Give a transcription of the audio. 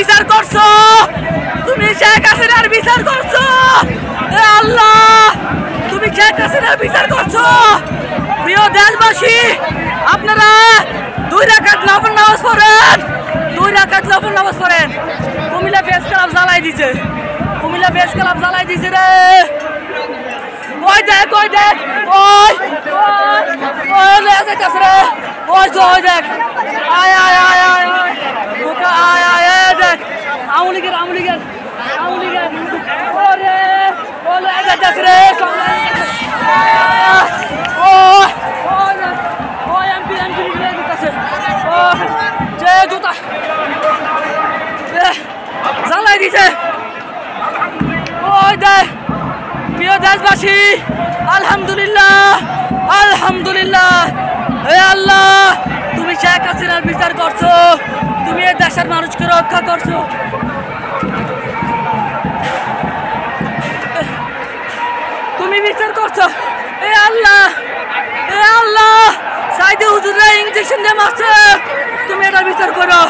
বিচার করছো, তুমি শেখ হাসিনার বিচার করছো। আল্লাহ, তুমি শেখ হাসিনার বিচার করছো। প্রিয় দেশবাসী, আপনারা 2 রাকাত নফল নামাজ পড়েন, 2 রাকাত নফল নামাজ পড়েন। কুমিল্লা প্রেস ক্লাব জ্বালাই দিছে, কুমিল্লা প্রেস ক্লাব জ্বালাই দিছে রে। ওই দেখ, ওই দেখ, ওই ওই যাইতেছে রে, ওই তো ওই দেখ, আয় আয় আয় আয় আয় আয় আয় দেখ, আমলিগের আমলিগের আমলিগের, ওরে ওলে যাইতেছে রে। জ্বালাই দিছে। ওই দেখ, প্রিয় দেশবাসী, আলহামদুলিল্লাহ, আলহামদুলিল্লাহ। হে আল্লাহ, তুমি শেখ হাসিনার বিচার করছো, তুমি এই দেশের মানুষকে রক্ষা করছো। তুমি বিচার করছো। এ আল্লাহ, এ আল্লাহ, সাইদে হুজুররা ইঞ্জেকশন দিয়ে মারছে, তুমি এটা বিচার করো।